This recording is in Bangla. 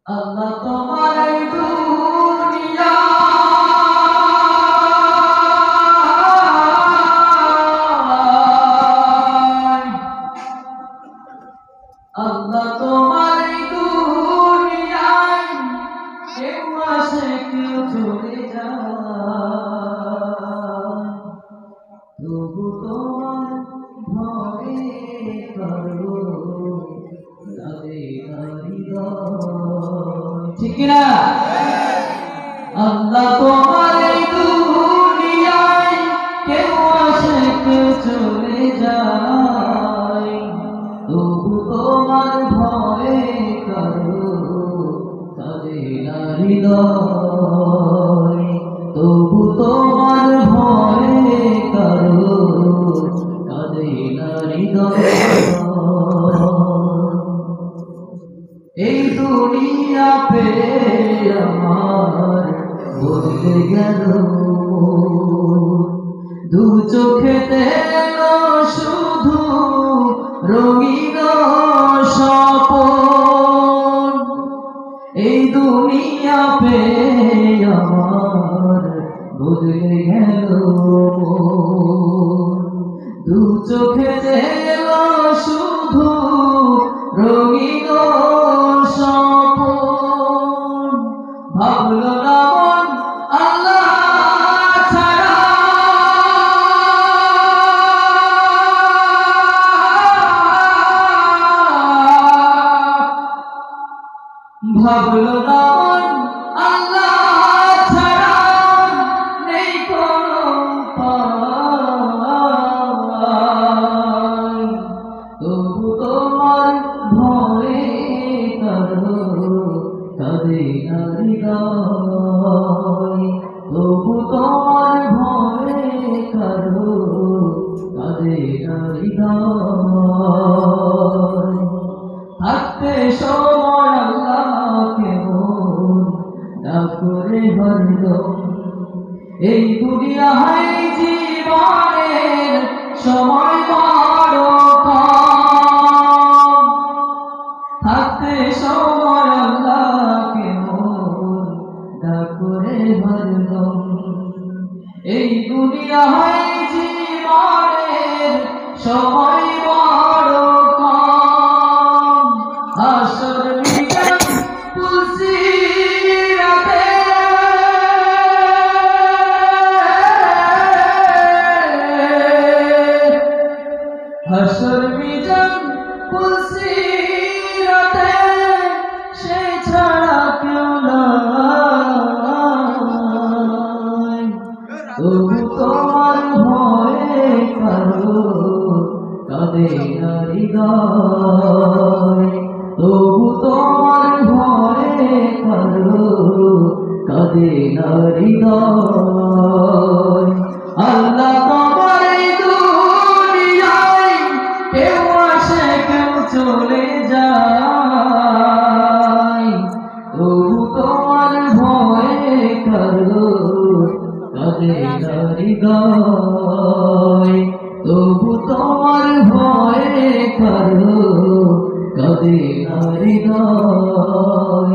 আল্লাহ তোমার এই দুনিয়া আল্লাহ তোমার এই দুনিয়ায় কেউ আসে কেউ চলে যায়, তবু তোমার ভয়ে করো ঠিক না? আল্লাহ তোমার এই দুনিয়ায় কেউ আসে কেউ চলে যায়, তবু তোমার ভয়ে করো কাঁদে না হৃদয়, তবু তোমার ভয়ে করো কাঁদে না হৃদয়। এই দুনিয়া পে আমার বদলে গেল, দু চোখেতে শুধু রঙিন স্বপন। এই দুনিয়া পে আমার বদলে গেল, দু চোখেতে শুধু রঙিন স্বপন। ভাবলো না মন আল্লাহ ছাড়া, ভাবলো না মন আল্লাহ ছাড়া নেই কোনো উপায়, তবু তোমার ভয়ে করো কাঁদে না হৃদয়, তবু তোমার ভয়ে করো কাঁদে না হৃদয়। থাকতে সময় আল্লাহকে মন না করে হরদম, এই দুনিয়ায় জীবনের সময় বড় কম। থাকতে সময় আল্লাহকে মন না করে হরদম, এই দুনিয়ায় জীবনের সময় বড় কম। হাসর মিজান পুলসিরাতে, হাসর মিজান পুলসিরাতে সে ছাড়া কেউ নাই, তবু তোমার ভয়ে করো কাঁদে না হৃদয়, তবু তোমার ভয়ে করো কাঁদে না হৃদয়। আল্লাহ তোমার এই দুনিয়ায় কেউ আসে কেউ চলে যায়, তবু তোমার ভয়ে করো কাঁদে না হৃদয়, তবু তোমার ভয়ে করো কাঁদে না হৃদয়।